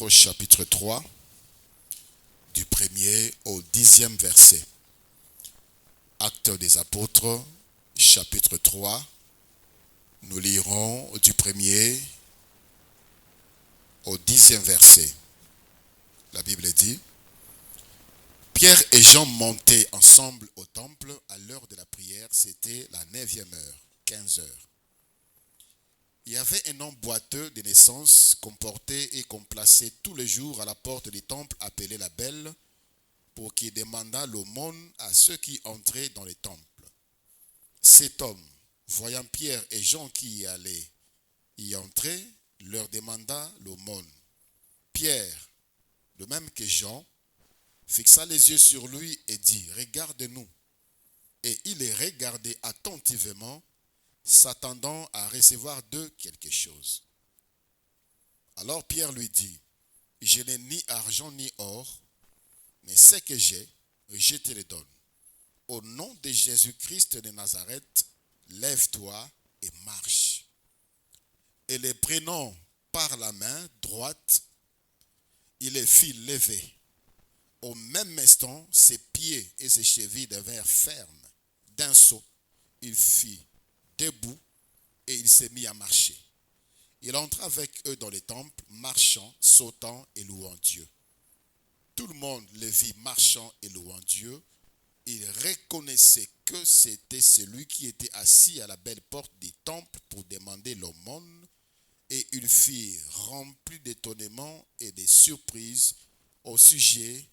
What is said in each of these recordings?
Apôtres, chapitre 3, du 1er au 10e verset. Actes des Apôtres, chapitre 3, nous lirons du 1er au 10e verset. La Bible dit: Pierre et Jean montaient ensemble au temple à l'heure de la prière, c'était la 9e heure, 15 heures. Il y avait un homme boiteux de naissance qu'on portait et qu'on plaçait tous les jours à la porte du temple appelé la Belle, pour qu'il demandât l'aumône à ceux qui entraient dans le temple. Cet homme, voyant Pierre et Jean qui allaient y entrer, leur demanda l'aumône. Pierre, de même que Jean, fixa les yeux sur lui et dit: Regarde-nous. Et il les regardait attentivement, s'attendant à recevoir d'eux quelque chose. Alors Pierre lui dit: Je n'ai ni argent ni or, mais ce que j'ai, je te le donne. Au nom de Jésus-Christ de Nazareth, lève-toi et marche. Et les prenant par la main droite, il les fit lever. Au même instant, ses pieds et ses chevilles devinrent fermes. D'un saut, il fit debout et il s'est mis à marcher. Il entra avec eux dans le temple, marchant, sautant et louant Dieu. Tout le monde le vit marchant et louant Dieu. Il reconnaissait que c'était celui qui était assis à la belle porte du temple pour demander l'aumône, et il fut rempli d'étonnement et de surprise au sujet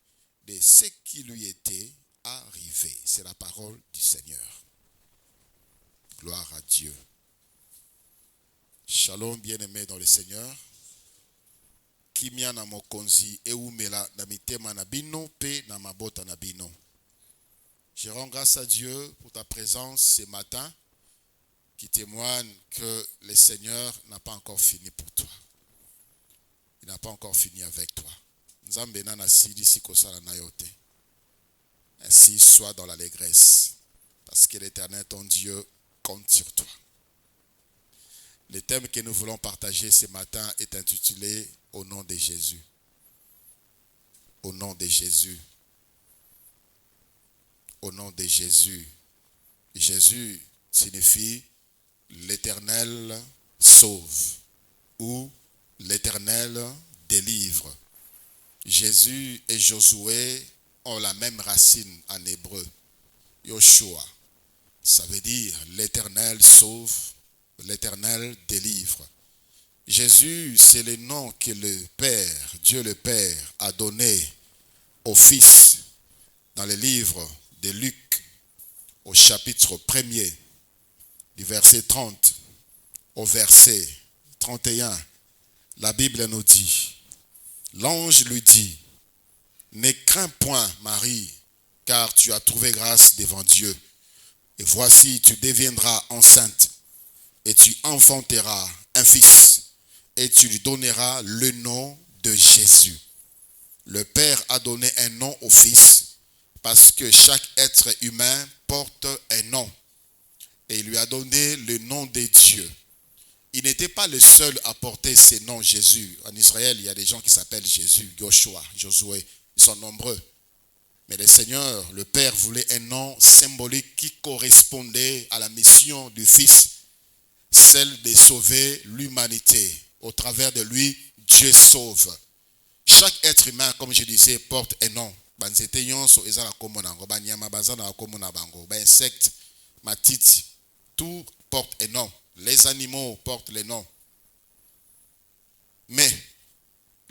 de ce qui lui était arrivé. C'est la parole du Seigneur. Gloire à Dieu. Shalom, bien-aimés dans le Seigneur. Kimia na mokonzi eumela na mitema na bino pe na mabota na bino. Je rends grâce à Dieu pour ta présence ce matin, qui témoigne que le Seigneur n'a pas encore fini pour toi. Il n'a pas encore fini avec toi. Nzambe na nasili sikosala na yo te. Ainsi, sois dans l'allégresse, parce que l'Éternel, ton Dieu, compte sur toi. Le thème que nous voulons partager ce matin est intitulé « Au nom de Jésus ». Au nom de Jésus. Au nom de Jésus. Jésus signifie l'Éternel sauve ou l'Éternel délivre. Jésus et Josué ont la même racine en hébreu. Yoshua. Ça veut dire l'Éternel sauve, l'Éternel délivre. Jésus, c'est le nom que le Père, Dieu le Père, a donné au Fils dans le livre de Luc, au chapitre 1er, du verset 30 au verset 31. La Bible nous dit: L'ange lui dit: Ne crains point, Marie, car tu as trouvé grâce devant Dieu. Et voici, tu deviendras enceinte, et tu enfanteras un fils, et tu lui donneras le nom de Jésus. Le Père a donné un nom au Fils, parce que chaque être humain porte un nom. Et il lui a donné le nom de Dieu. Il n'était pas le seul à porter ce nom Jésus. En Israël, il y a des gens qui s'appellent Jésus, Joshua, Josué. Ils sont nombreux. Mais le Seigneur, le Père, voulait un nom symbolique qui correspondait à la mission du Fils, celle de sauver l'humanité. Au travers de lui, Dieu sauve. Chaque être humain, comme je disais, porte un nom. Insectes, matiti, tout porte un nom. Les animaux portent les noms. Mais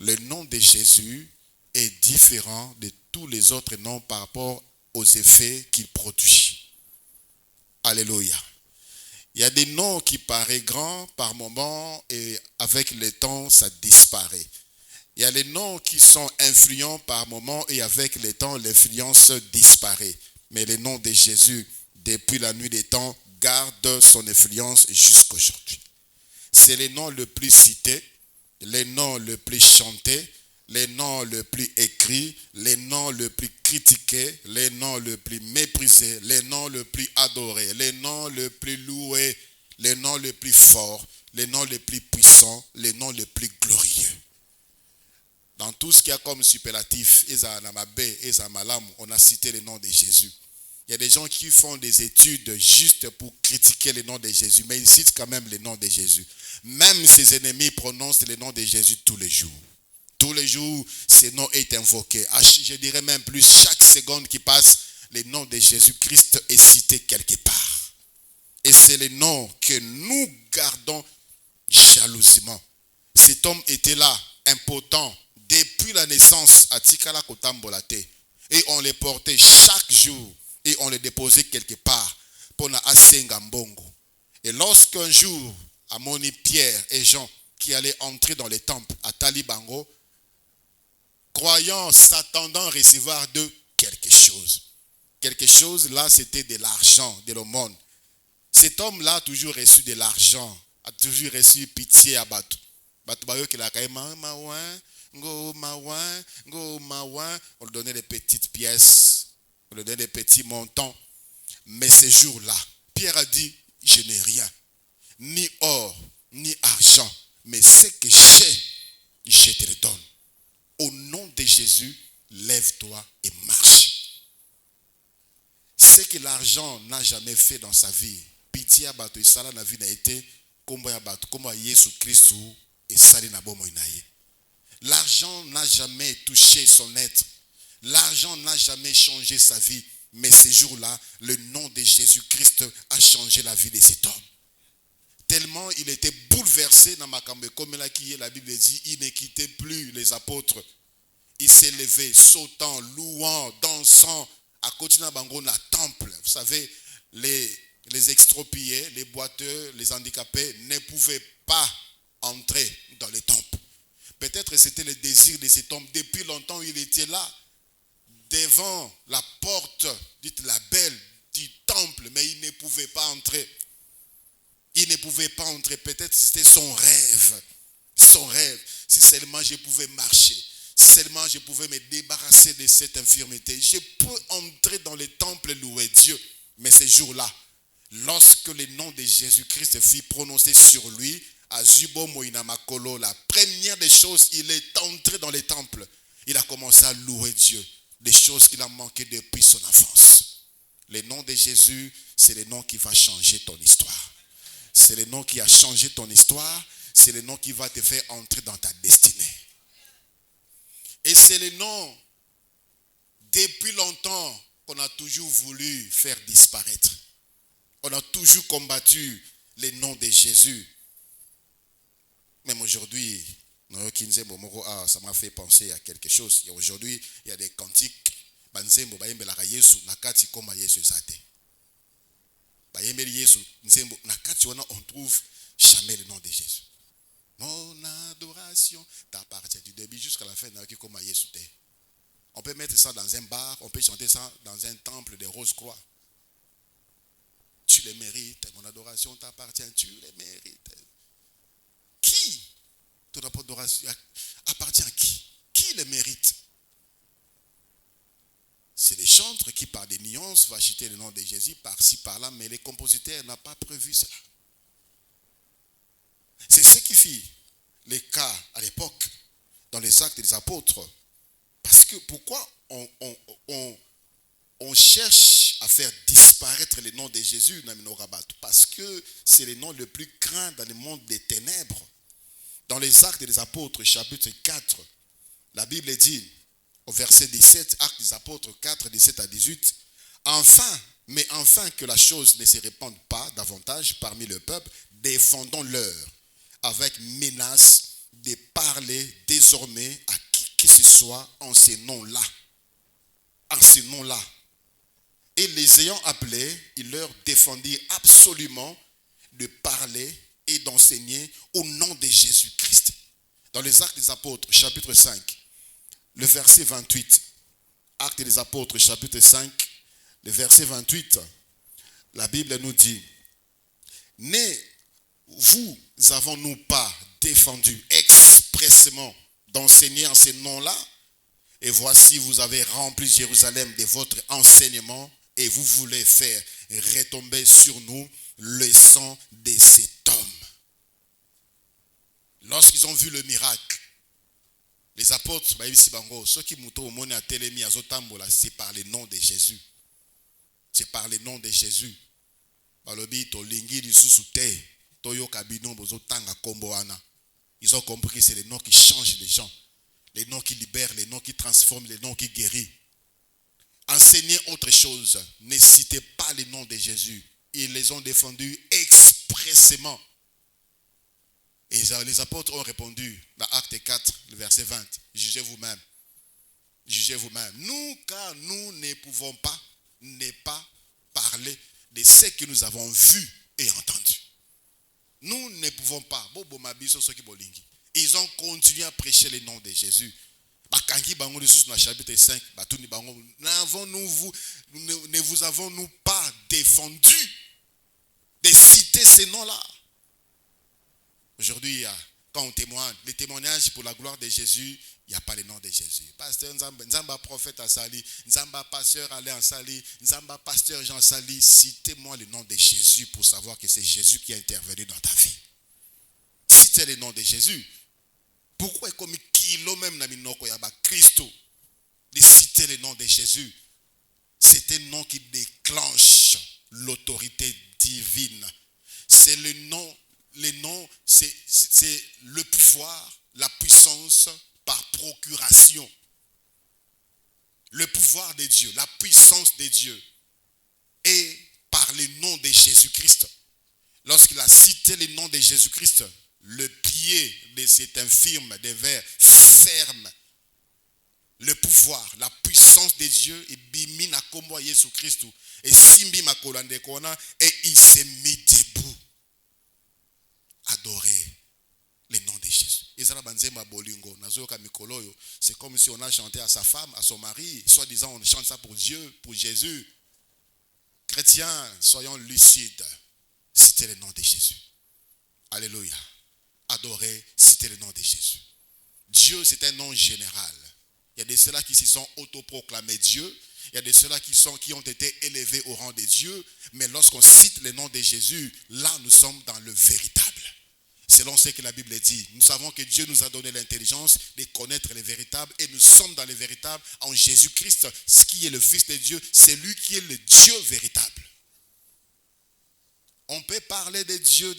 le nom de Jésus est différent de tous les autres noms par rapport aux effets qu'il produit. Alléluia. Il y a des noms qui paraissent grands par moment et avec le temps, ça disparaît. Il y a les noms qui sont influents par moment et avec le temps, l'influence disparaît. Mais le nom de Jésus, depuis la nuit des temps, garde son influence jusqu'à aujourd'hui. C'est le nom le plus cité, le nom le plus chanté, le nom le plus écrit, le nom le plus critiqué, le nom le plus méprisé, le nom le plus adoré, le nom le plus loué, le nom le plus fort, le nom le plus puissant, le nom le plus glorieux. Dans tout ce qu'il y a comme superlatif, on a cité le nom de Jésus. Il y a des gens qui font des études juste pour critiquer le nom de Jésus, mais ils citent quand même le nom de Jésus. Même ses ennemis prononcent le nom de Jésus tous les jours. Tous les jours, ce nom est invoqué. Je dirais même plus, chaque seconde qui passe, le nom de Jésus-Christ est cité quelque part. Et c'est le nom que nous gardons jalousement. Cet homme était là, impotent, depuis la naissance à Tikala Kotambolate. Et on les portait chaque jour et on les déposait quelque part pour na asenga mbongo. Et lorsqu'un jour, Amoni, Pierre et Jean qui allaient entrer dans les temples à Talibango, croyant, s'attendant à recevoir d'eux quelque chose. Quelque chose là, c'était de l'argent, de l'aumône. Cet homme-là a toujours reçu de l'argent, a toujours reçu pitié à Batou. Batou Bayo qui l'a quand même, on lui donnait des petites pièces, on lui donnait des petits montants. Mais ce jour-là, Pierre a dit, je n'ai rien, ni or, ni argent, mais ce que j'ai, je te le donne. Au nom de Jésus, lève-toi et marche. Ce que l'argent n'a jamais fait dans sa vie, pitié à Bato, Isala na vie n'a été, comme Jésus Christ et Sali na bomo inaye. L'argent n'a jamais touché son être. L'argent n'a jamais changé sa vie. Mais ce jour-là, le nom de Jésus-Christ a changé la vie de cet homme. Tellement il était bouleversé dans Makambe, comme la Bible dit, il ne quittait plus les apôtres. Il s'est levé, sautant, louant, dansant, à côté de Bango, la temple. Vous savez, les extropiés, les boiteux, les handicapés ne pouvaient pas entrer dans les temples. Peut-être c'était le désir de cet homme. Depuis longtemps, il était là, devant la porte, dites la belle, du temple, mais il ne pouvait pas entrer. Il ne pouvait pas entrer. Peut-être c'était son rêve. Son rêve. Si seulement je pouvais marcher. Si seulement je pouvais me débarrasser de cette infirmité. Je peux entrer dans le temple et louer Dieu. Mais ce jour-là, lorsque le nom de Jésus-Christ fut prononcé sur lui, à Zubo Moïna Makolo, la première des choses, il est entré dans le temple. Il a commencé à louer Dieu. Des choses qu'il a manquées depuis son enfance. Le nom de Jésus, c'est le nom qui va changer ton histoire. C'est le nom qui a changé ton histoire. C'est le nom qui va te faire entrer dans ta destinée. Et c'est le nom, depuis longtemps, qu'on a toujours voulu faire disparaître. On a toujours combattu le nom de Jésus. Même aujourd'hui, ça m'a fait penser à quelque chose. Et aujourd'hui, il y a des cantiques. On trouve jamais le nom de Jésus. Mon adoration t'appartient du début jusqu'à la fin. On peut mettre ça dans un bar, on peut chanter ça dans un temple de Rose-Croix. Tu le mérites, mon adoration t'appartient, tu le mérites. Qui ton adoration appartient à qui? Qui le mérite? C'est les chantres qui, par des nuances, vont citer le nom de Jésus par-ci, par-là, mais les compositeurs n'ont pas prévu cela. C'est ce qui fit les cas à l'époque, dans les actes des apôtres. Parce que pourquoi on cherche à faire disparaître le nom de Jésus dans nos rabats? Parce que c'est le nom le plus grand dans le monde des ténèbres. Dans les actes des apôtres, chapitre 4, la Bible dit, au verset 17, actes des apôtres 4, 17 à 18, mais enfin que la chose ne se répande pas davantage parmi le peuple, défendons-leur avec menace de parler désormais à qui que ce soit en ces noms-là. En ces noms-là. Et les ayant appelés, il leur défendit absolument de parler et d'enseigner au nom de Jésus-Christ. Dans les Actes des Apôtres, chapitre 5, le verset 28. Actes des Apôtres, chapitre 5, le verset 28. La Bible nous dit, ne vous avons-nous pas défendu expressément d'enseigner en ces noms-là? Et voici, vous avez rempli Jérusalem de votre enseignement et vous voulez faire retomber sur nous le sang de cet homme. Lorsqu'ils ont vu le miracle, Les apôtres, ceux qui montent au monde à Télémi, à Zotambola, c'est par le nom de Jésus. C'est par le nom de Jésus. Ils ont compris que c'est les noms qui changent les gens. Les noms qui libèrent, les noms qui transforment, les noms qui guérissent. Enseignez autre chose. Ne citez pas le nom de Jésus. Ils les ont défendus expressément. Et les apôtres ont répondu dans Acte 4, le verset 20. Jugez vous-même. Jugez vous-même. Nous, car nous ne pouvons pas ne pas parler de ce que nous avons vu et entendu. Nous ne pouvons pas. Ils ont continué à prêcher le nom de Jésus. Chapitre 5, ne vous avons-nous pas défendu de citer ces noms-là? Aujourd'hui, quand on témoigne, les témoignages pour la gloire de Jésus, il n'y a pas le nom de Jésus. Pasteur Nzamba, prophète Asali, Nzamba, pasteur Alain Sali, Nzamba, pasteur Jean Sali, citez-moi le nom de Jésus pour savoir que c'est Jésus qui a intervenu dans ta vie. Citez le nom de Jésus. Pourquoi est-ce comme kilo même na minoko yaba Christo de citer le nom de Jésus? C'est un nom qui déclenche l'autorité divine. C'est le nom, c'est le pouvoir, la puissance par procuration. Le pouvoir de Dieu, la puissance de Dieu est par le nom de Jésus-Christ. Lorsqu'il a cité le nom de Jésus-Christ, le pied de cet infirme de verre ferme. Le pouvoir, la puissance de Dieu et bimi na kombo Jésus Christ et simbi makolande kona et il s'est mis debout. Adorer le nom de Jésus. C'est comme si on a chanté à sa femme, à son mari, soi-disant on chante ça pour Dieu, pour Jésus. Chrétiens, soyons lucides. Citez le nom de Jésus. Alléluia. Adorer, citez le nom de Jésus. Dieu, c'est un nom général. Il y a de ceux-là qui se sont autoproclamés Dieu. Il y a de ceux-là qui ont été élevés au rang de Dieu. Mais lorsqu'on cite le nom de Jésus, là, nous sommes dans le véritable. Selon ce que la Bible dit, nous savons que Dieu nous a donné l'intelligence de connaître le véritable et nous sommes dans le véritable en Jésus-Christ, ce qui est le Fils de Dieu, c'est lui qui est le Dieu véritable. On peut parler de Dieu,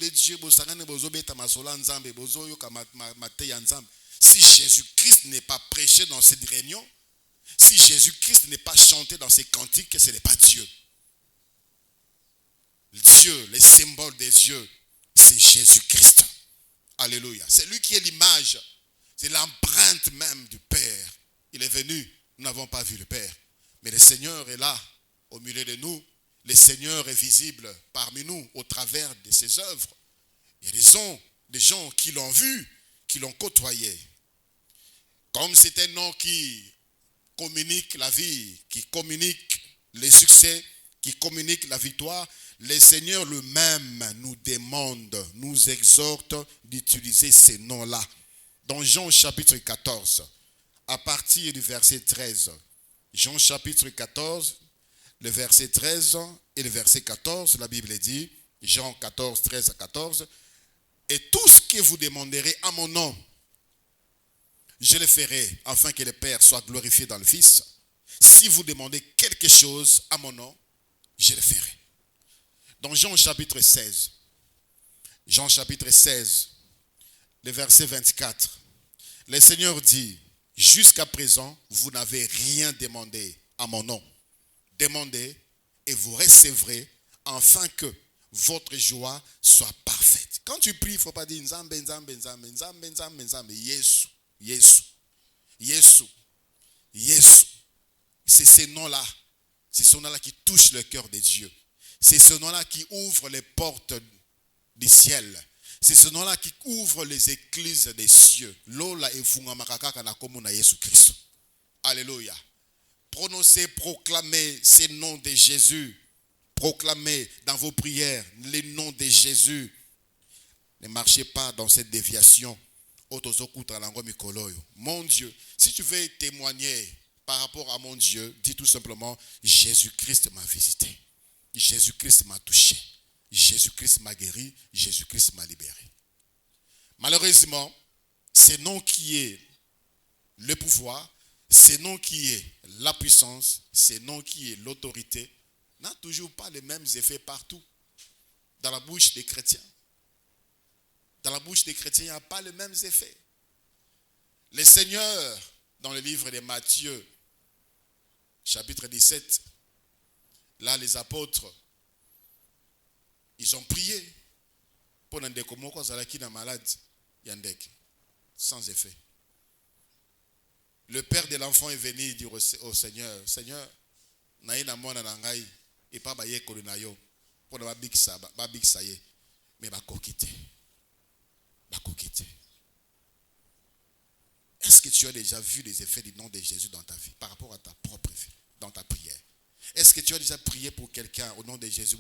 si Jésus-Christ n'est pas prêché dans cette réunion, si Jésus-Christ n'est pas chanté dans ces cantiques, ce n'est pas Dieu. Dieu, le symbole de Dieu, c'est Jésus-Christ. Alléluia. C'est lui qui est l'image, c'est l'empreinte même du Père. Il est venu, nous n'avons pas vu le Père, mais le Seigneur est là, au milieu de nous. Le Seigneur est visible parmi nous au travers de ses œuvres. Il y a des gens qui l'ont vu, qui l'ont côtoyé. Comme c'est un nom qui communique la vie, qui communique les succès, qui communique la victoire, le Seigneur lui-même nous demande, nous exhorte d'utiliser ces noms-là. Dans Jean chapitre 14, à partir du verset 13, Jean chapitre 14, le verset 13 et le verset 14, la Bible dit, Jean 14, 13 à 14, « Et tout ce que vous demanderez à mon nom, je le ferai, afin que le Père soit glorifié dans le Fils. Si vous demandez quelque chose à mon nom, je le ferai. » Dans Jean chapitre 16, le verset 24, le Seigneur dit, « Jusqu'à présent, vous n'avez rien demandé à mon nom. Demandez et vous recevrez, afin que votre joie soit parfaite. » Quand tu pries, il ne faut pas dire Nzambe, Nzambe, Nzambe, Nzambe, Nzambe, Nzambe, Yesu, Yesu, Yesu, Yesu. C'est ces noms-là. C'est ce nom-là qui touche le cœur de Dieu. C'est ce nom-là qui ouvre les portes du ciel. C'est ce nom-là qui ouvre les églises des cieux. Lola et fungamakaka na komuna Yesu Christ. Alléluia. Prononcez, proclamez ces noms de Jésus. Proclamez dans vos prières les noms de Jésus. Ne marchez pas dans cette déviation. Mon Dieu, si tu veux témoigner par rapport à mon Dieu, dis tout simplement, Jésus-Christ m'a visité. Jésus-Christ m'a touché. Jésus-Christ m'a guéri. Jésus-Christ m'a libéré. Malheureusement, ce nom qui est le pouvoir, ce nom qui est la puissance, ce nom qui est l'autorité, n'a toujours pas les mêmes effets partout. Dans la bouche des chrétiens. Dans la bouche des chrétiens, il n'y a pas les mêmes effets. Le Seigneur, dans le livre de Matthieu, chapitre 17, là les apôtres, ils ont prié pour un décomoko zalaki na malade yandek, sans effet. Le père de l'enfant est venu dire au Seigneur, Seigneur, naïna mona nangai et pas baye kolunayo pour ba big saye, mais ba kokite. Est-ce que tu as déjà vu les effets du nom de Jésus dans ta vie, par rapport à ta propre vie, dans ta prière? Est-ce que tu as déjà prié pour quelqu'un au nom de Jésus?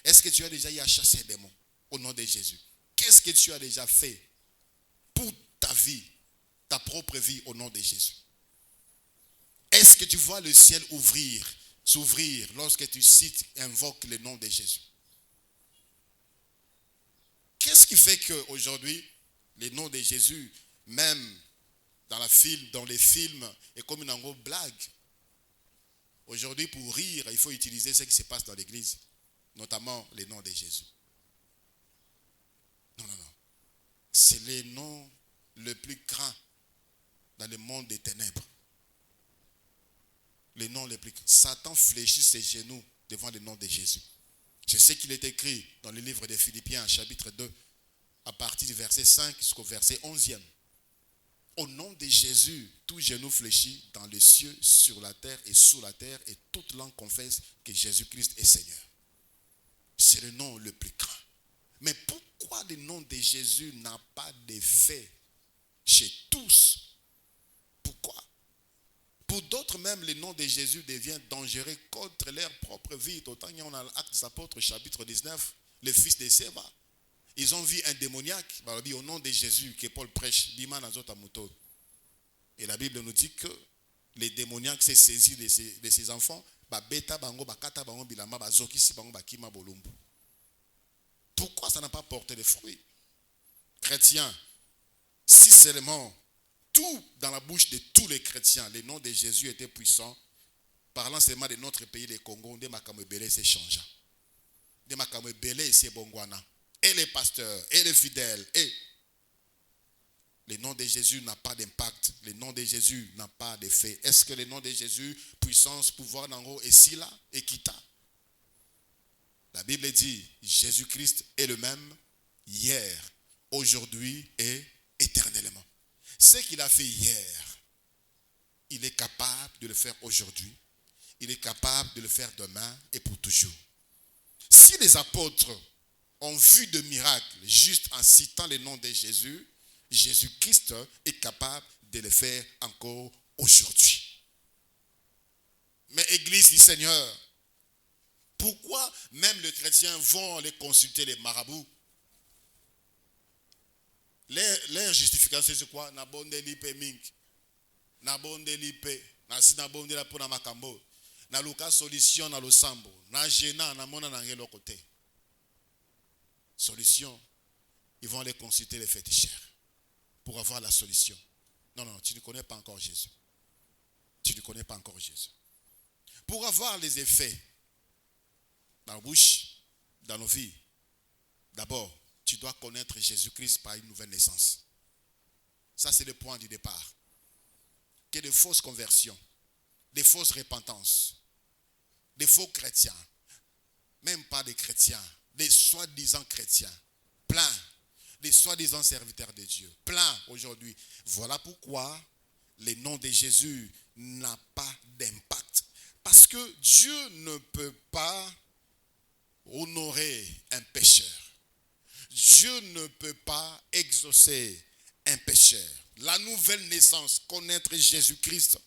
Est-ce que tu as déjà eu à chasser des démons au nom de Jésus? Qu'est-ce que tu as déjà fait pour ta vie, ta propre vie au nom de Jésus? Est-ce que tu vois le ciel s'ouvrir lorsque tu cites et invoques le nom de Jésus? Qu'est-ce qui fait qu'aujourd'hui, le nom de Jésus, même dans les films, est comme une grosse blague? Aujourd'hui, pour rire, il faut utiliser ce qui se passe dans l'église, notamment le nom de Jésus. Non. C'est le nom le plus grand dans le monde des ténèbres. Le nom le plus grand. Satan fléchit ses genoux devant le nom de Jésus. C'est ce qu'il est écrit dans le livre de Philippiens, chapitre 2, à partir du verset 5 jusqu'au verset 11e. Au nom de Jésus, tout genou fléchit dans les cieux, sur la terre et sous la terre, et toute langue confesse que Jésus-Christ est Seigneur. C'est le nom le plus grand. Mais pourquoi le nom de Jésus n'a pas d'effet chez tous? Pourquoi? Pour d'autres même, le nom de Jésus devient dangereux contre leur propre vie. Autant il y a l'Acte des Apôtres, chapitre 19, le fils de Séba. Ils ont vu un démoniaque, on dit au nom de Jésus que Paul prêche, et la Bible nous dit que les démoniaques s'est saisi de ses enfants. Pourquoi ça n'a pas porté de fruits? Chrétiens, si seulement tout dans la bouche de tous les chrétiens, le nom de Jésus était puissant, parlant seulement de notre pays, le Congo, de Makamebele s'est changé. De Makamebele s'est bongwana. Et les pasteurs, et les fidèles, et le nom de Jésus n'a pas d'impact. Le nom de Jésus n'a pas d'effet. Est-ce que le nom de Jésus, puissance, pouvoir d'en haut, est si là, et quitta? La Bible dit, Jésus-Christ est le même hier, aujourd'hui et éternellement. Ce qu'il a fait hier, il est capable de le faire aujourd'hui. Il est capable de le faire demain et pour toujours. Si les apôtres ont vu de miracles juste en citant le nom de Jésus, Jésus-Christ est capable de le faire encore aujourd'hui. Mais Église du Seigneur, pourquoi même les chrétiens vont aller consulter les marabouts? Leur justification c'est quoi? Nabonde lipe mink. Nabonde lipe. Nasi nabonde la pona makambo. Na luka solution na losambo. Na gena na mona na ngelo côté. Solution, ils vont aller consulter les féticheurs pour avoir la solution. Non, tu ne connais pas encore Jésus. Tu ne connais pas encore Jésus. Pour avoir les effets dans la bouche, dans nos vies, d'abord, tu dois connaître Jésus-Christ par une nouvelle naissance. Ça, c'est le point du départ. Que de fausses conversions, des fausses repentances, des faux chrétiens, même pas des chrétiens, des soi-disant chrétiens, plein, des soi-disant serviteurs de Dieu, plein aujourd'hui. Voilà pourquoi le nom de Jésus n'a pas d'impact. Parce que Dieu ne peut pas honorer un pécheur. Dieu ne peut pas exaucer un pécheur. La nouvelle naissance, connaître Jésus-Christ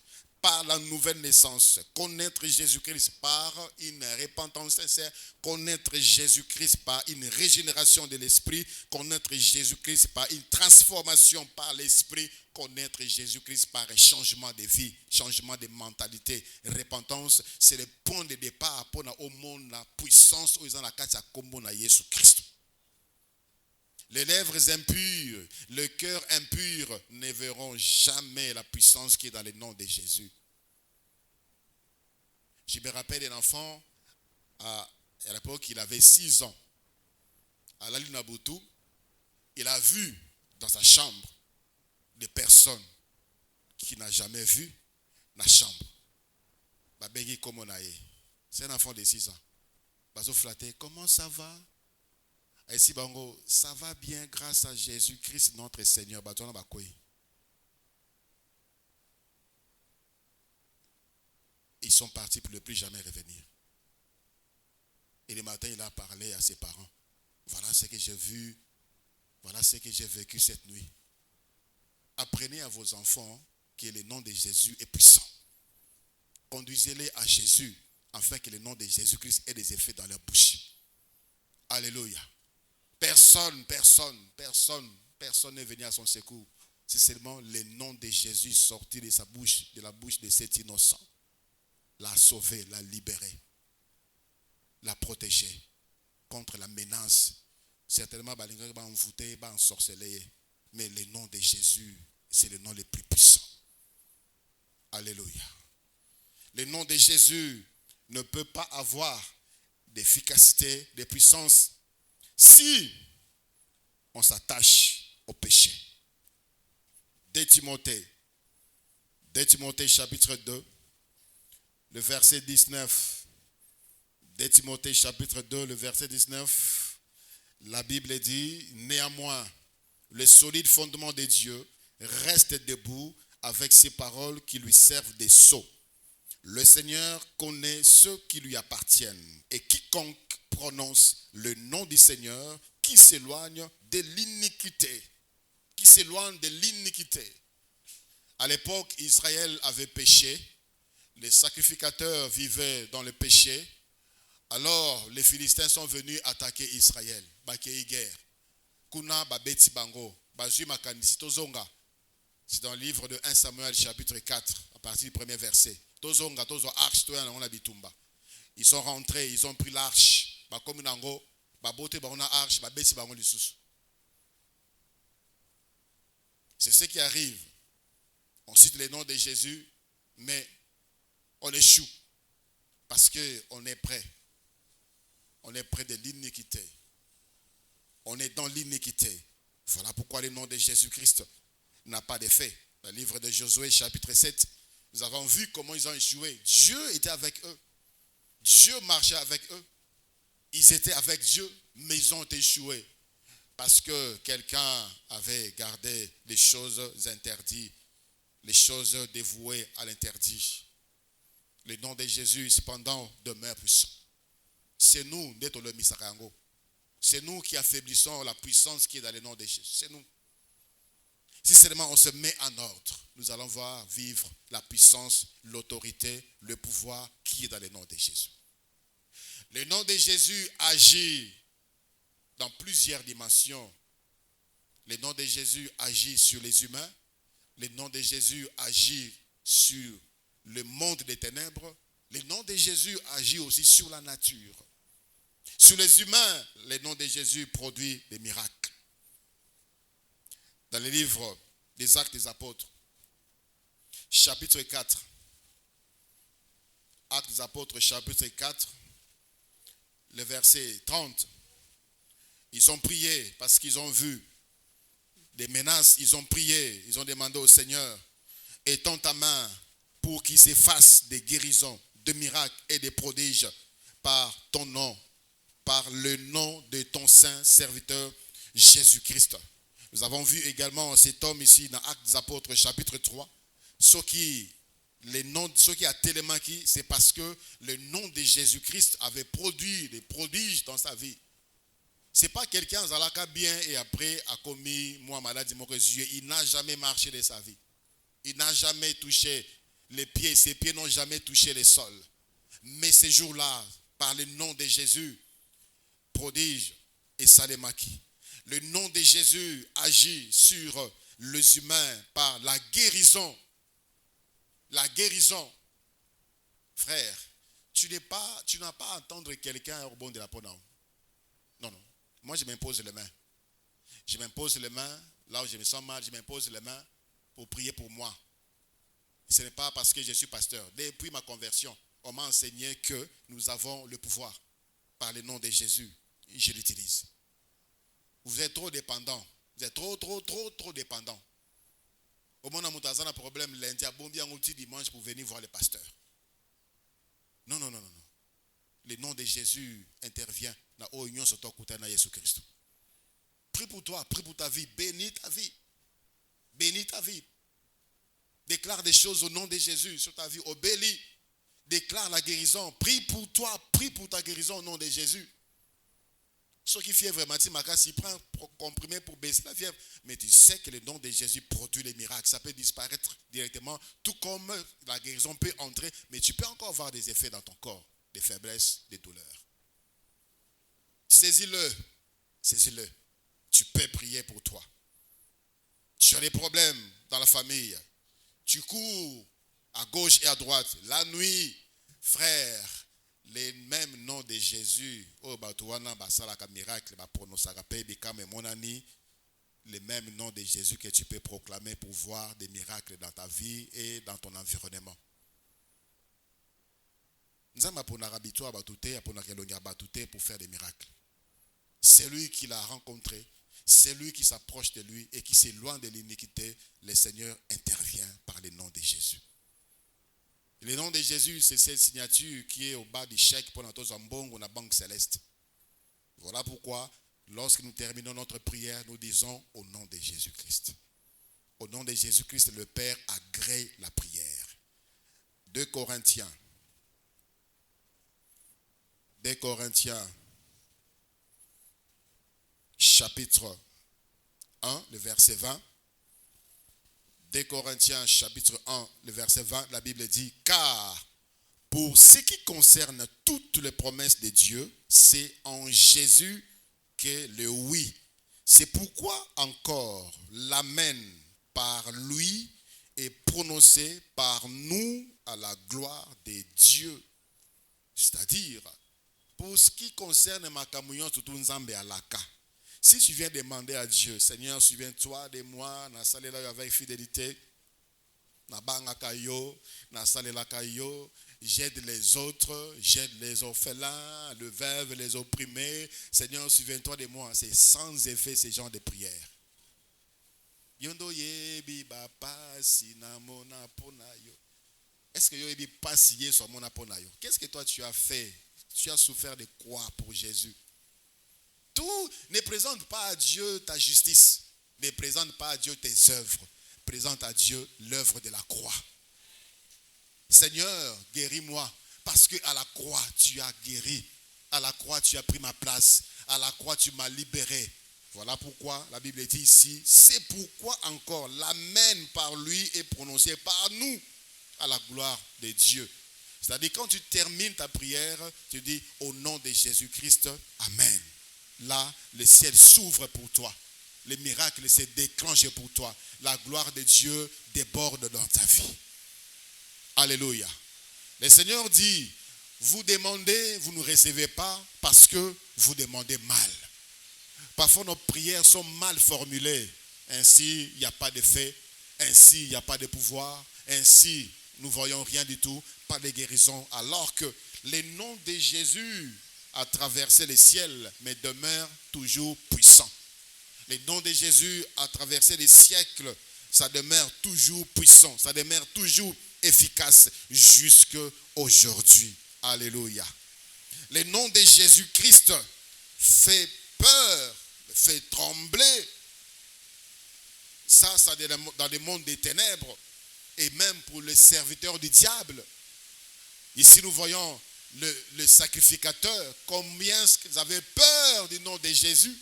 par la nouvelle naissance, connaître Jésus-Christ par une repentance sincère, connaître Jésus-Christ par une régénération de l'esprit, connaître Jésus-Christ par une transformation par l'esprit, connaître Jésus-Christ par un changement de vie, changement de mentalité, repentance, c'est le point de départ pour au monde la puissance où ils ont la carte à combo na Jésus-Christ. Les lèvres impures, le cœur impur ne verront jamais la puissance qui est dans le nom de Jésus. Je me rappelle d'un enfant, à l'époque, il avait 6 ans. À la Lunabutu, il a vu dans sa chambre des personnes qu'il n'a jamais vues dans la chambre. C'est un enfant de 6 ans. Bazo flatté, comment ça va? Ici, Bango, ça va bien grâce à Jésus-Christ, notre Seigneur. Ils sont partis pour ne plus jamais revenir. Et le matin, il a parlé à ses parents. Voilà ce que j'ai vu. Voilà ce que j'ai vécu cette nuit. Apprenez à vos enfants que le nom de Jésus est puissant. Conduisez-les à Jésus afin que le nom de Jésus-Christ ait des effets dans leur bouche. Alléluia. Personne n'est venu à son secours. C'est seulement le nom de Jésus sorti de sa bouche, de la bouche de cet innocent. L'a sauvé, l'a libéré, l'a protégé contre la menace. Certainement, il va envoûter, il va ensorceler. Mais le nom de Jésus, c'est le nom le plus puissant. Alléluia. Le nom de Jésus ne peut pas avoir d'efficacité, de puissance si on s'attache au péché. 2 Timothée chapitre 2, le verset 19. 2 Timothée chapitre 2, le verset 19. La Bible dit, néanmoins, le solide fondement de Dieu reste debout avec ses paroles qui lui servent de sceau. Le Seigneur connaît ceux qui lui appartiennent et quiconque prononce le nom du Seigneur qui s'éloigne de l'iniquité. Qui s'éloigne de l'iniquité. À l'époque, Israël avait péché. Les sacrificateurs vivaient dans le péché. Alors, les Philistins sont venus attaquer Israël. Bakei guerre. Kuna babeti bango. Bazui makanisi tozonga. C'est dans le livre de 1 Samuel chapitre 4, à partir du premier verset. Tozonga, tozo arche, toya na bitumba. Ils sont rentrés, ils ont pris l'arche. Bakomi nango, babote ba na arche, babeti bango lisusu. C'est ce qui arrive. On cite le nom de Jésus, mais on échoue. Parce qu'on est prêt. On est près de l'iniquité. On est dans l'iniquité. Voilà pourquoi le nom de Jésus-Christ n'a pas d'effet. Dans le livre de Josué, chapitre 7, nous avons vu comment ils ont échoué. Dieu était avec eux. Dieu marchait avec eux. Ils étaient avec Dieu, mais ils ont échoué. Parce que quelqu'un avait gardé les choses interdites, les choses dévouées à l'interdit. Le nom de Jésus, cependant, demeure puissant. C'est nous, le Misakango. C'est nous qui affaiblissons la puissance qui est dans le nom de Jésus. C'est nous. Si seulement on se met en ordre, nous allons voir vivre la puissance, l'autorité, le pouvoir qui est dans le nom de Jésus. Le nom de Jésus agit dans plusieurs dimensions. Le nom de Jésus agit sur les humains. Le nom de Jésus agit sur le monde des ténèbres. Le nom de Jésus agit aussi sur la nature. Sur les humains, le nom de Jésus produit des miracles. Dans le livre des Actes des Apôtres, chapitre 4. Actes des Apôtres, chapitre 4, le verset 30. Ils ont prié parce qu'ils ont vu des menaces. Ils ont prié, ils ont demandé au Seigneur, étends ta main pour qu'il se fasse des guérisons, des miracles et des prodiges par ton nom, par le nom de ton saint serviteur Jésus-Christ. Nous avons vu également cet homme ici dans Actes des Apôtres chapitre 3. Ce qui a tellement qui, c'est parce que le nom de Jésus-Christ avait produit des prodiges dans sa vie. C'est pas quelqu'un qui a bien et après a commis moi maladie mon Dieu. Il n'a jamais marché de sa vie. Il n'a jamais touché les pieds. Ses pieds n'ont jamais touché le sol. Mais ces jours-là, par le nom de Jésus, prodige et salémaki. Le nom de Jésus agit sur les humains par la guérison. La guérison. Frère, tu n'as pas à entendre quelqu'un au bon de la peau. Non, non. Moi, je m'impose les mains. Je m'impose les mains, là où je me sens mal, je m'impose les mains pour prier pour moi. Ce n'est pas parce que je suis pasteur. Depuis ma conversion, on m'a enseigné que nous avons le pouvoir. Par le nom de Jésus, je l'utilise. Vous êtes trop dépendant. Vous êtes trop dépendant. Au moment où vous avez un problème lundi, à bon bien outil dimanche pour venir voir le pasteur. Non. Le nom de Jésus intervient dans l'union sur ton côté de Jésus-Christ. Prie pour toi, prie pour ta vie, bénis ta vie. Bénis ta vie. Déclare des choses au nom de Jésus sur ta vie. Obéis. Déclare la guérison. Prie pour toi, prie pour ta guérison au nom de Jésus. Ce qui fait vraiment, s'il prend un comprimé pour baisser la fièvre, mais tu sais que le nom de Jésus produit les miracles. Ça peut disparaître directement, tout comme la guérison peut entrer, mais tu peux encore avoir des effets dans ton corps, des faiblesses, des douleurs. Saisis-le. Saisis-le. Tu peux prier pour toi. Tu as des problèmes dans la famille. Tu cours à gauche et à droite. La nuit, frère, les mêmes noms de Jésus, les mêmes noms de Jésus que tu peux proclamer pour voir des miracles dans ta vie et dans ton environnement. Pour faire des miracles. C'est lui qui l'a rencontré, c'est lui qui s'approche de lui et qui s'éloigne de l'iniquité. Le Seigneur intervient par le nom de Jésus. Le nom de Jésus, c'est cette signature qui est au bas du chèque pour notre zambong ou la banque céleste. Voilà pourquoi, lorsque nous terminons notre prière, nous disons au nom de Jésus-Christ. Au nom de Jésus-Christ, le Père agrée la prière. 2 Corinthiens, chapitre 1, le verset 20. 2 Corinthiens chapitre 1, le verset 20, la Bible dit, car pour ce qui concerne toutes les promesses de Dieu, c'est en Jésus que le oui. C'est pourquoi encore l'amen par lui est prononcé par nous à la gloire de Dieu. C'est-à-dire, pour ce qui concerne ma communion, tout nzambe alaka. Si tu viens demander à Dieu, Seigneur, souviens-toi de moi, na salela avec fidélité, na banga kayo, na salela kayo, j'aide les autres, j'aide les orphelins, les veuves, les opprimés. Seigneur, souviens-toi de moi. C'est sans effet ce genre de prière. Est-ce que yoyebi pasiye sur mon aponayo? Qu'est-ce que toi tu as fait? Tu as souffert de quoi pour Jésus? Tout ne présente pas à Dieu ta justice, ne présente pas à Dieu tes œuvres, présente à Dieu l'œuvre de la croix. Seigneur, guéris-moi, parce qu'à la croix tu as guéri, à la croix tu as pris ma place, à la croix tu m'as libéré. Voilà pourquoi la Bible dit ici, c'est pourquoi encore l'amen par lui est prononcé par nous à la gloire de Dieu. C'est-à-dire quand tu termines ta prière, tu dis au nom de Jésus-Christ, amen. Là, le ciel s'ouvre pour toi. Le miracle se déclenche pour toi. La gloire de Dieu déborde dans ta vie. Alléluia. Le Seigneur dit, vous demandez, vous ne recevez pas parce que vous demandez mal. Parfois nos prières sont mal formulées. Ainsi, il n'y a pas d'effet. Ainsi, il n'y a pas de pouvoir. Ainsi, nous ne voyons rien du tout. Pas de guérison. Alors que le nom de Jésus a traversé les ciels, mais demeure toujours puissant. Le nom de Jésus a traversé les siècles. Ça demeure toujours puissant. Ça demeure toujours efficace jusqu'à aujourd'hui. Alléluia. Le nom de Jésus-Christ fait peur, fait trembler. Ça dans le monde des ténèbres. Et même pour les serviteurs du diable. Ici nous voyons le sacrificateur, combien ils avaient peur du nom de Jésus.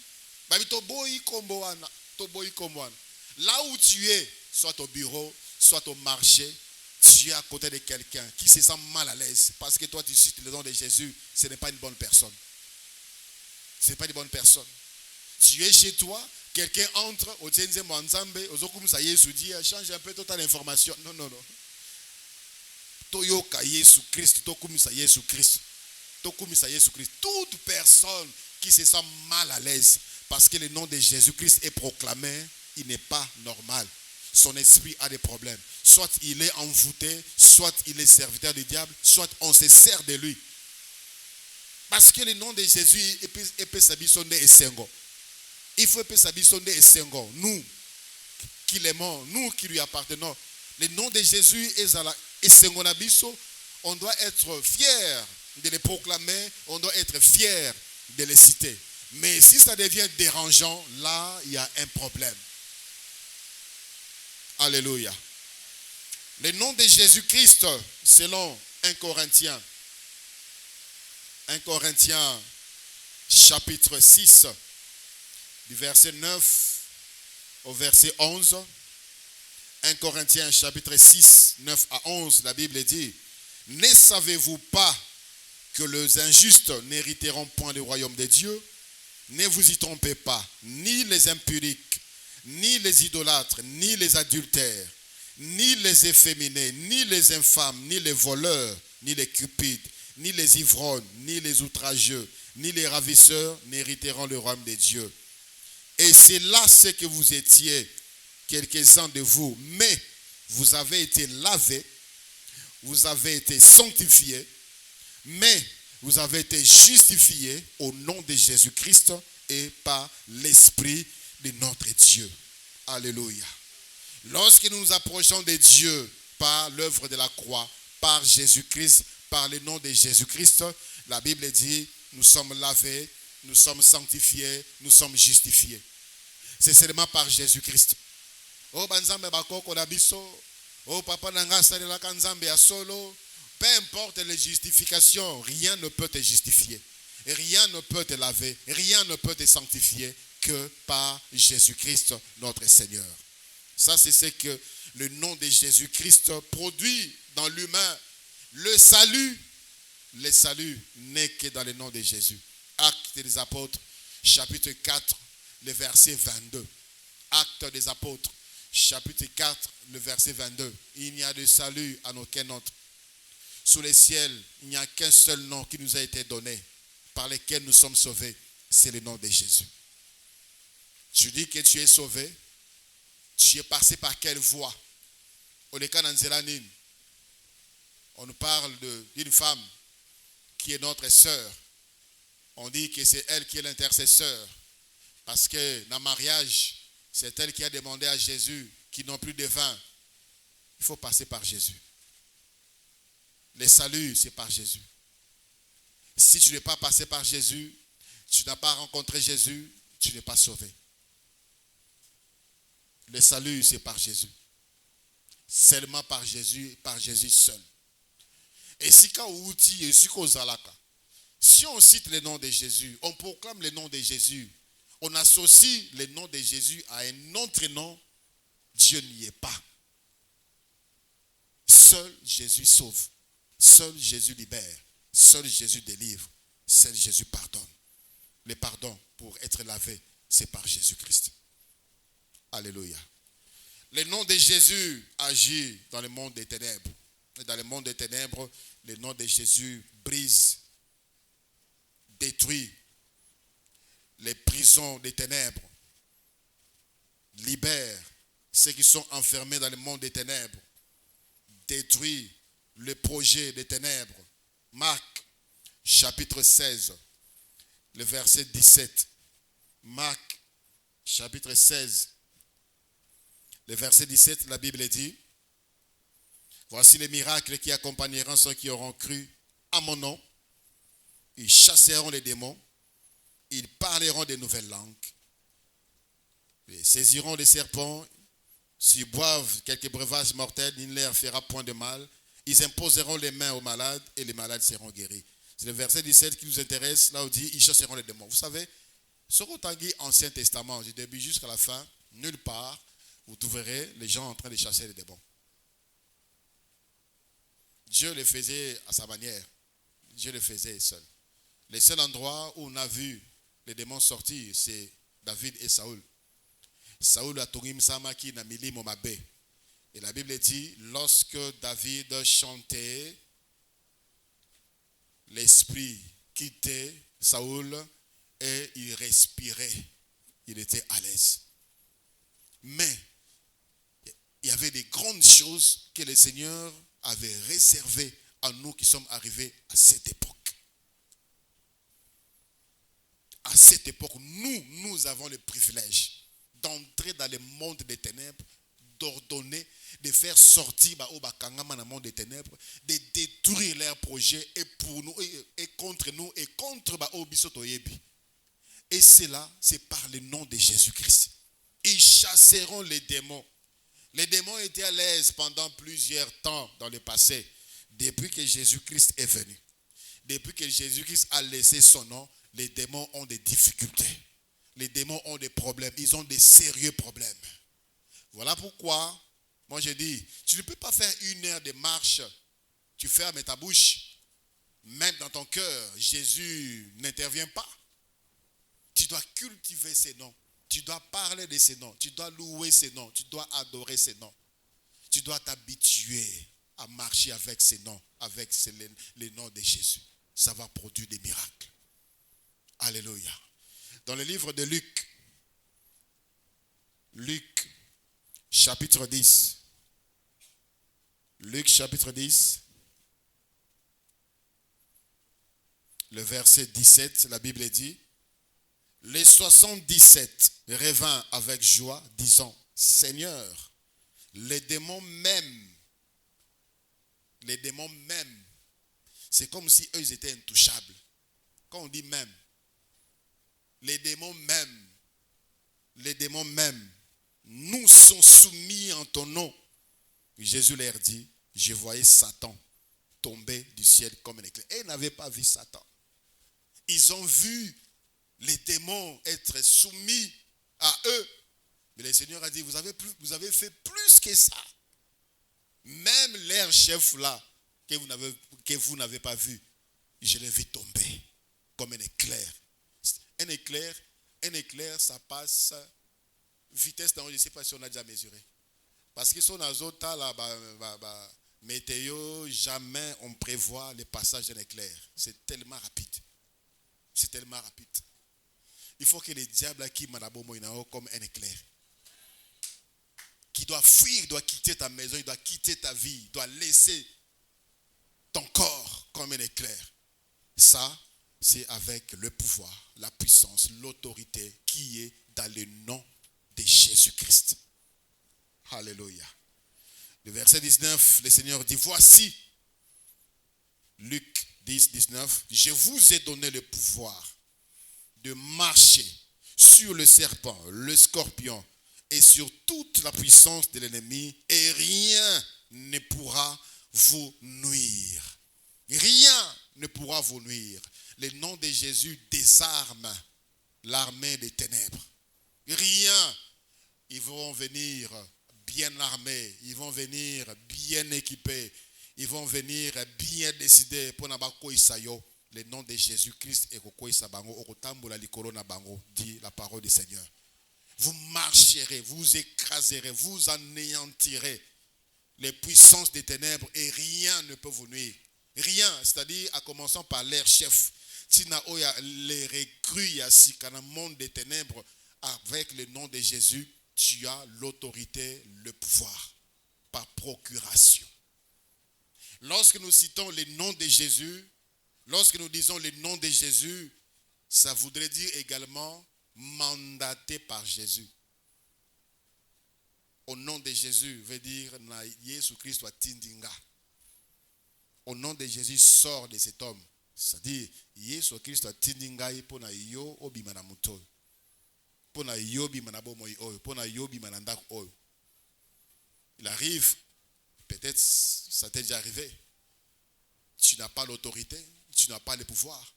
Là où tu es, soit au bureau, soit au marché, tu es à côté de quelqu'un qui se sent mal à l'aise parce que toi tu cites le nom de Jésus, ce n'est pas une bonne personne. Ce n'est pas une bonne personne. Tu es chez toi, quelqu'un entre, change un peu toute l'information. Non. Toyoka Yesu Christ, tokumisa Yesu Christ. Toute personne qui se sent mal à l'aise Parce que le nom de Jésus-Christ est proclamé, il n'est pas normal. Son esprit a des problèmes. Soit il est envoûté, soit il est serviteur du diable, soit on se sert de lui. Parce que le nom de Jésus est Sabisonde et Sengo. Il faut que Sabisonde et Sengo. Nous qui l'aimons, nous qui lui appartenons. Le nom de Jésus est Sengo Nabiso. On doit être fiers de les proclamer. On doit être fiers de les citer. Mais si ça devient dérangeant, là, il y a un problème. Alléluia. Le nom de Jésus-Christ, selon 1 Corinthiens chapitre 6, du verset 9 au verset 11. 1 Corinthiens chapitre 6, 9 à 11, la Bible dit: ne savez-vous pas que les injustes n'hériteront point le royaume de Dieu? Ne vous y trompez pas, ni les impuriques, ni les idolâtres, ni les adultères, ni les efféminés, ni les infâmes, ni les voleurs, ni les cupides, ni les ivrognes, ni les outrageux, ni les ravisseurs n'hériteront le royaume de Dieu. Et c'est là ce que vous étiez, quelques-uns de vous, mais vous avez été lavés, vous avez été sanctifiés, mais vous avez été justifiés au nom de Jésus-Christ et par l'Esprit de notre Dieu. Alléluia. Lorsque nous nous approchons de Dieu par l'œuvre de la croix, par Jésus-Christ, par le nom de Jésus-Christ, la Bible dit, nous sommes lavés, nous sommes sanctifiés, nous sommes justifiés. C'est seulement par Jésus-Christ. Oh, banzambe bakoko na biso. Oh, papa nanga salela kanzambe ya solo. Peu importe les justifications, rien ne peut te justifier. Rien ne peut te laver, rien ne peut te sanctifier que par Jésus-Christ, notre Seigneur. Ça, c'est ce que le nom de Jésus-Christ produit dans l'humain. Le salut n'est que dans le nom de Jésus. Actes des apôtres, chapitre 4, le verset 22. Actes des apôtres, chapitre 4, le verset 22. Il n'y a de salut en aucun autre. Sous les ciels, il n'y a qu'un seul nom qui nous a été donné, par lequel nous sommes sauvés. C'est le nom de Jésus. Tu dis que tu es sauvé. Tu es passé par quelle voie? On nous parle d'une femme qui est notre sœur. On dit que c'est elle qui est l'intercesseur. Parce que dans le mariage, c'est elle qui a demandé à Jésus qu'ils n'ont plus de vin. Il faut passer par Jésus. Le salut, c'est par Jésus. Si tu n'es pas passé par Jésus, tu n'as pas rencontré Jésus, tu n'es pas sauvé. Le salut, c'est par Jésus. Seulement par Jésus seul. Et si on cite le nom de Jésus, on proclame le nom de Jésus, on associe le nom de Jésus à un autre nom, Dieu n'y est pas. Seul Jésus sauve. Seul Jésus libère. Seul Jésus délivre. Seul Jésus pardonne. Le pardon pour être lavé, c'est par Jésus-Christ. Alléluia. Le nom de Jésus agit dans le monde des ténèbres. Et dans le monde des ténèbres, le nom de Jésus brise, détruit les prisons des ténèbres, libère ceux qui sont enfermés dans le monde des ténèbres, détruit le projet des ténèbres. Marc, chapitre 16, le verset 17. Marc, chapitre 16, le verset 17, la Bible dit: voici les miracles qui accompagneront ceux qui auront cru à mon nom. Ils chasseront les démons, ils parleront de nouvelles langues, ils saisiront des serpents, s'ils boivent quelques breuvages mortels, il ne leur fera point de mal. Ils imposeront les mains aux malades et les malades seront guéris. C'est le verset 17 qui nous intéresse, là où dit ils chasseront les démons. Vous savez, ce qu'on a dit Ancien Testament, du début jusqu'à la fin, nulle part, vous trouverez les gens en train de chasser les démons. Dieu le faisait à sa manière. Dieu le faisait seul. Le seul endroit où on a vu les démons sortir, c'est David et Saoul. Saoul a tourné Samaki na milimo mabe. Et la Bible dit, lorsque David chantait, l'esprit quittait Saoul et il respirait. il était à l'aise. Mais il y avait des grandes choses que le Seigneur avait réservées à nous qui sommes arrivés à cette époque. À cette époque, nous avons le privilège d'entrer dans le monde des ténèbres, d'ordonner, de faire sortir le monde des ténèbres, de détruire leurs projets et pour nous et contre nous et contre Obisotoyebi. Et cela, c'est par le nom de Jésus-Christ. Ils chasseront les démons. Les démons étaient à l'aise pendant plusieurs temps dans le passé, depuis que Jésus-Christ est venu. Depuis que Jésus-Christ a laissé son nom, les démons ont des difficultés. Les démons ont des problèmes. Ils ont des sérieux problèmes. Voilà pourquoi, moi je dis, tu ne peux pas faire 1 heure de marche, tu fermes ta bouche. Même dans ton cœur, Jésus n'intervient pas. Tu dois cultiver ses noms. Tu dois parler de ses noms. Tu dois louer ses noms. Tu dois adorer ses noms. Tu dois t'habituer à marcher avec ses noms, avec les noms de Jésus. Ça va produire des miracles. Alléluia. Dans le livre de Luc, chapitre 10. Luc, chapitre 10. Le verset 17, la Bible dit: les 77 revinrent avec joie, disant: Seigneur, les démons m'aiment. C'est comme si eux étaient intouchables. Quand on dit même, les démons m'aiment. Nous sommes soumis en ton nom. Jésus leur dit: je voyais Satan tomber du ciel comme un éclair. Et ils n'avaient pas vu Satan. Ils ont vu les démons être soumis à eux. Mais le Seigneur a dit: vous avez fait plus que ça. Même leur chef là, que vous n'avez pas vu, je l'ai vu tomber comme un éclair. Un éclair, ça passe vitesse dans, je ne sais pas si on a déjà mesuré. Parce que sur l'azota là, météo, jamais on prévoit le passage d'un éclair. C'est tellement rapide. Il faut que le diable qui m'a comme un éclair, qui doit fuir, il doit quitter ta maison, il doit quitter ta vie, il doit laisser ton corps comme un éclair. Ça, c'est avec le pouvoir, la puissance, l'autorité qui est dans le nom de Jésus-Christ. Alléluia. Le verset 19, le Seigneur dit: voici, Luc 10, 19, je vous ai donné le pouvoir de marcher sur le serpent, le scorpion et sur toute la puissance de l'ennemi, et rien ne pourra vous nuire. Rien ne pourra vous nuire. Le nom de Jésus désarme l'armée des ténèbres. Rien. Ils vont venir bien armés, ils vont venir bien équipés, ils vont venir bien décidés pour n'abako isayo. Le nom de Jésus-Christ et kokoisa bango okotambola likolo na bango, dit la parole du Seigneur. Vous marcherez, vous écraserez, vous anéantirez les puissances des ténèbres et rien ne peut vous nuire. Rien, c'est-à-dire en commençant par leur chef. Tina oya les recrues yasi kana monde des ténèbres, avec le nom de Jésus, tu as l'autorité, le pouvoir par procuration. Lorsque nous citons le nom de Jésus, lorsque nous disons le nom de Jésus, ça voudrait dire également mandaté par Jésus. Au nom de Jésus veut dire na Jésus Christ wa tindinga. Au nom de Jésus sort de cet homme. C'est-à-dire Jésus Christ wa tindinga pour na yo obima na muto. Pour na yo bima na bomoy oyo, pour na yo bima na ndak oyo. Il arrive, peut-être ça t'est déjà arrivé. Tu n'as pas l'autorité, tu n'as pas le pouvoir,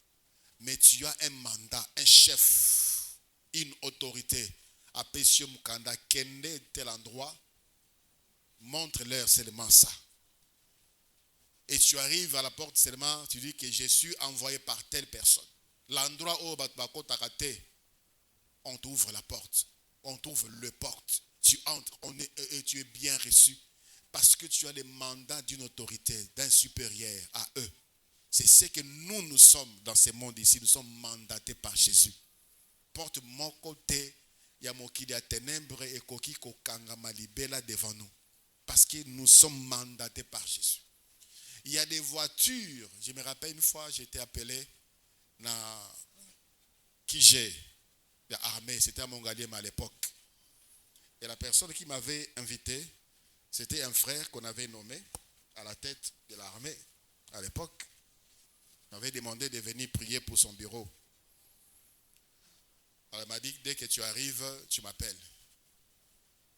mais tu as un mandat, un chef, une autorité. Apesio Mukanda Kende tel endroit, montre-leur seulement ça. Et tu arrives à la porte seulement, tu dis que je suis envoyé par telle personne. L'endroit où on t'ouvre la porte, on t'ouvre le porte, tu entres, et tu es bien reçu. Parce que tu as le mandat d'une autorité, d'un supérieur à eux. C'est ce que nous sommes dans ce monde ici. Nous sommes mandatés par Jésus. Porte mon côté, Il y a mokili ya ténèbres et koki kokangama libela devant nous. Parce que nous sommes mandatés par Jésus. Il y a des voitures. Je me rappelle une fois, j'étais appelé dans Kijé, l'armée. C'était à Mongaliem à l'époque. Et la personne qui m'avait invité, c'était un frère qu'on avait nommé à la tête de l'armée à l'époque. Il m'avait demandé de venir prier pour son bureau. Alors il m'a dit, dès que tu arrives, tu m'appelles.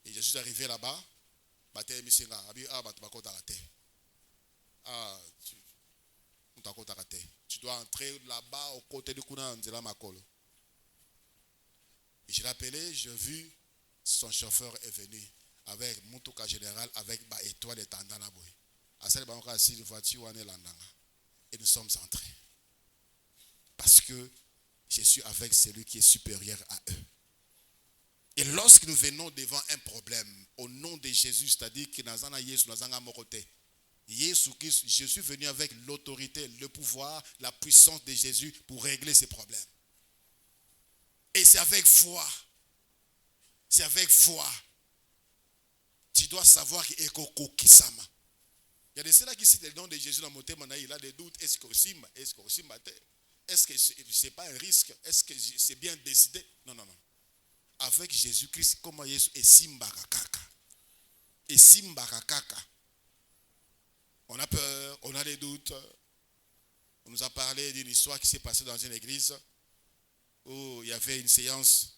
Et je suis arrivé là-bas. Tu dois entrer là-bas au côté du Kuna Nzela Makolo. Et je l'ai appelé, j'ai vu son chauffeur est venu avec Moutouka général avec ba étoile de Tandana Boy. À cette voiture, et nous sommes entrés. Parce que je suis avec celui qui est supérieur à eux. Et lorsque nous venons devant un problème, au nom de Jésus, c'est-à-dire que je suis venu avec l'autorité, le pouvoir, la puissance de Jésus pour régler ces problèmes. Et c'est avec foi. C'est avec foi. Tu dois savoir qu'il est Koko Kisama. Il y a des ceux-là qui citent le nom de Jésus dans mon thème, il a des doutes. Est-ce que c'est pas un risque? Est-ce que c'est bien décidé? Non. Avec Jésus-Christ, comment Jésus est Simbakakaka. Et Simbakakaka. On a peur, on a des doutes. On nous a parlé d'une histoire qui s'est passée dans une église où il y avait une séance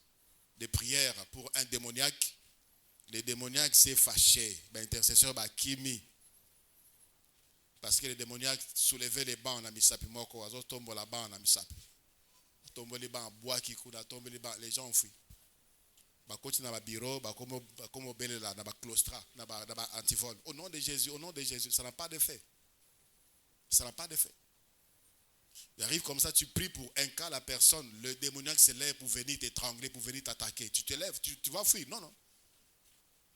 de prière pour un démoniaque. Le démoniaque s'est fâché. L'intercesseur Kimi. Parce que le démoniaque soulevait les bancs en Amisapi. Moko, azo tombe la banc en Amisapi. Tombe les bancs en bois qui coule, tombe les bancs, les gens ont fui. Bakoti na ba bureau, bakomo belela na ba claustra, na ba antivol. Au nom de Jésus, ça n'a pas d'effet. Ça n'a pas d'effet. Il arrive comme ça, tu pries pour un cas, la personne, le démoniaque se lève pour venir t'étrangler, pour venir t'attaquer. Tu te lèves, tu vas fuir. Non.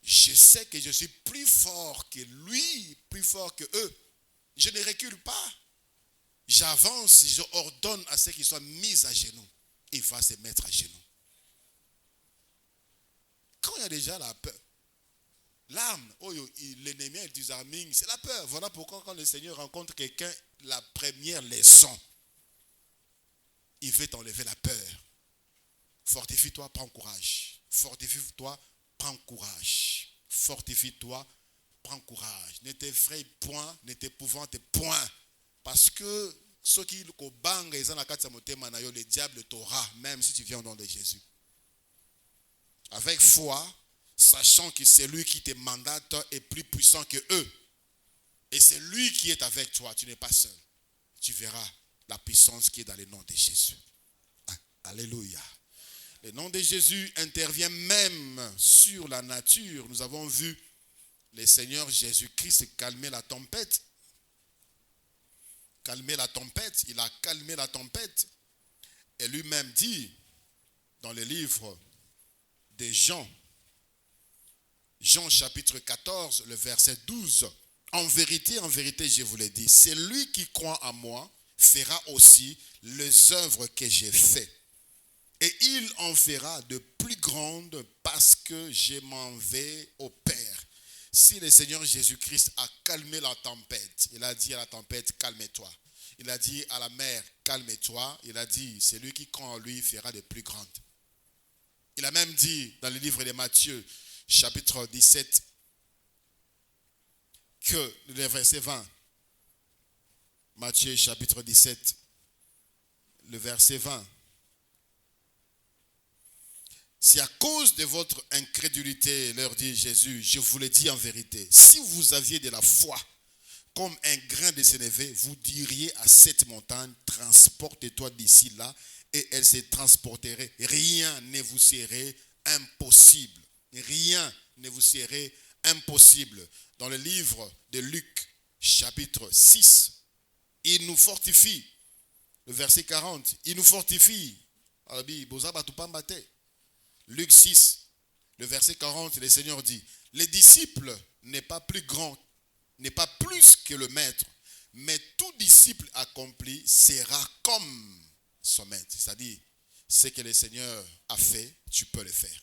Je sais que je suis plus fort que lui, plus fort que eux. Je ne recule pas. J'avance, je ordonne à ceux qui sont mis à genoux. Il va se mettre à genoux. Quand il y a déjà la peur, l'âme, l'ennemi est disarming, c'est la peur. Voilà pourquoi quand le Seigneur rencontre quelqu'un, la première leçon, il veut t'enlever la peur. Fortifie-toi, prends courage. Fortifie-toi, prends courage. Fortifie-toi, prends courage. Ne t'effraie point, ne t'épouvante point. Parce que ceux qui le diable t'aura, même si tu viens au nom de Jésus. Avec foi, sachant que celui qui te mandate est plus puissant que eux. Et c'est lui qui est avec toi, tu n'es pas seul. Tu verras la puissance qui est dans le nom de Jésus. Alléluia. Le nom de Jésus intervient même sur la nature. Nous avons vu le Seigneur Jésus-Christ calmer la tempête. Calmer la tempête. Il a calmé la tempête. Et lui-même dit dans le livre de Jean chapitre 14, le verset 12. En vérité, je vous l'ai dit, celui qui croit en moi fera aussi les œuvres que j'ai faites. Et il en fera de plus grandes parce que je m'en vais au Père. Si le Seigneur Jésus-Christ a calmé la tempête, il a dit à la tempête, calme-toi. Il a dit à la mer, calme-toi. Il a dit, celui qui croit en lui fera de plus grandes. Il a même dit dans le livre de Matthieu, chapitre 17, que le verset 20, Matthieu chapitre 17, le verset 20, si à cause de votre incrédulité, leur dit Jésus, je vous le dis en vérité, si vous aviez de la foi, comme un grain de sénévé, vous diriez à cette montagne, transporte-toi d'ici là, et elle se transporterait. Rien ne vous serait impossible. Rien ne vous serait impossible. Dans le livre de Luc, chapitre 6, il nous fortifie. Le verset 40, il nous fortifie. Luc 6, le verset 40, le Seigneur dit, les disciples n'est pas plus grand, n'est pas plus que le maître, mais tout disciple accompli sera comme son maître. C'est-à-dire, ce que le Seigneur a fait, tu peux le faire.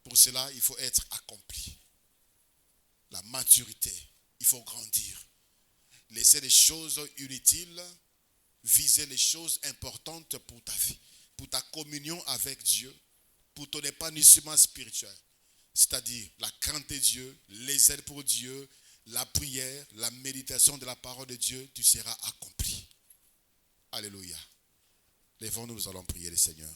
Pour cela, il faut être accompli. La maturité, il faut grandir. Laisser les choses inutiles, viser les choses importantes pour ta vie, pour ta communion avec Dieu, pour ton épanouissement spirituel. C'est-à-dire la crainte de Dieu, les aides pour Dieu, la prière, la méditation de la parole de Dieu, tu seras accompli. Alléluia. Lèvons-nous, nous allons prier le Seigneur.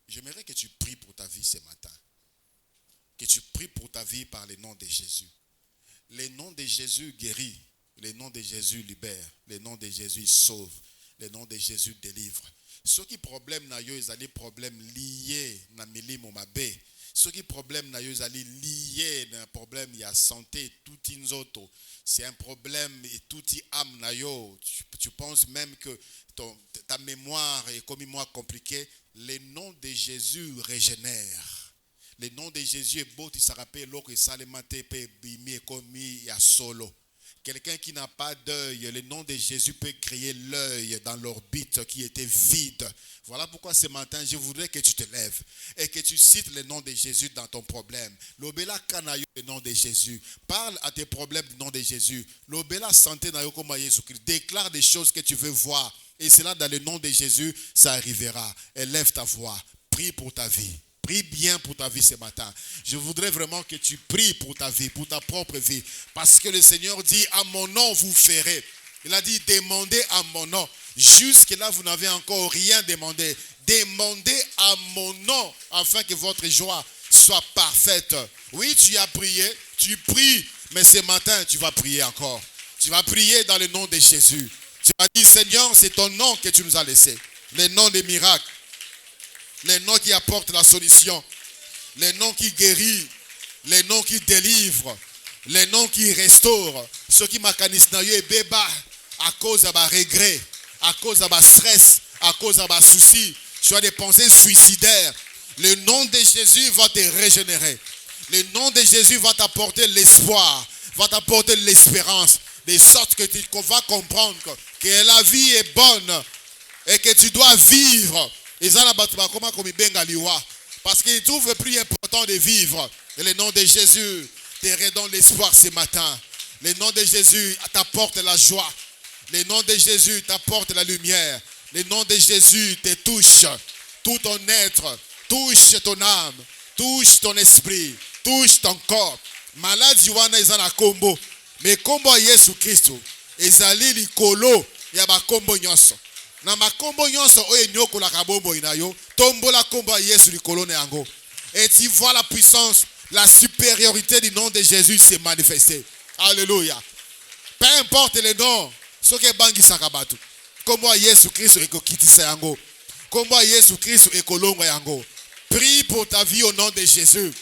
J'aimerais que tu pries pour ta vie ce matin. Que tu pries pour ta vie par le nom de Jésus. Le nom de Jésus guérit. Le nom de Jésus libère. Le nom de Jésus sauve. Le nom de Jésus délivre. Ce qui problème na yo ezali problème lié na milimo mabe. Ce qui problème na yo ezali lié na problème ya santé tout inzoto. C'est un problème et tout âme na yo. Tu penses même que ta mémoire est comme moi compliquée. Le nom de Jésus régénère. Le nom de Jésus est beau, tu se rappelles l'eau que Salemate peut bimi comme ya solo. Quelqu'un qui n'a pas d'œil, le nom de Jésus peut créer l'œil dans l'orbite qui était vide. Voilà pourquoi ce matin, je voudrais que tu te lèves et que tu cites le nom de Jésus dans ton problème. L'obéla kanayo, le nom de Jésus. Parle à tes problèmes du nom de Jésus. L'obéla santé nayo comme Jésus-Christ. Déclare des choses que tu veux voir. Et cela dans le nom de Jésus, ça arrivera. Élève ta voix. Prie pour ta vie. Prie bien pour ta vie ce matin. Je voudrais vraiment que tu pries pour ta vie, pour ta propre vie. Parce que le Seigneur dit, à mon nom vous ferez. Il a dit, demandez à mon nom. Jusque-là, vous n'avez encore rien demandé. Demandez à mon nom, afin que votre joie soit parfaite. Oui, tu as prié, tu pries, mais ce matin, tu vas prier encore. Tu vas prier dans le nom de Jésus. Tu vas dire, Seigneur, c'est ton nom que tu nous as laissé. Le nom des miracles. Les noms qui apportent la solution, les noms qui guérissent, les noms qui délivrent, les noms qui restaurent. Ceux qui m'acanisent et béba à cause de regret, à cause de stress, à cause de soucis. Tu as des pensées suicidaires. Le nom de Jésus va te régénérer. Le nom de Jésus va t'apporter l'espoir, va t'apporter l'espérance, de sorte que tu vas comprendre que la vie est bonne et que tu dois vivre. Parce qu'il trouve plus important de vivre. Et le nom de Jésus te redonne l'espoir ce matin. Le nom de Jésus t'apporte la joie. Le nom de Jésus t'apporte la lumière. Le nom de Jésus te touche. Tout ton être. Touche ton âme. Touche ton esprit. Touche ton corps. Malade Yohana ezana kombo. Mais kombo Yesu Christo. Ezali likolo. Yaba kombo nyonso. Na makombo nyonso oyo nyokola kabombo inayo tombola kombo Yesu likolo na yango. Et tu vois la puissance, la supériorité du nom de Jésus se manifester. Alléluia. Peu importe le nom, ce que bangi sakabatu. Kombo Yesu Christ ekokitisa yango. Kombo Yesu Christ ekolonga yango. Prie pour ta vie au nom de Jésus.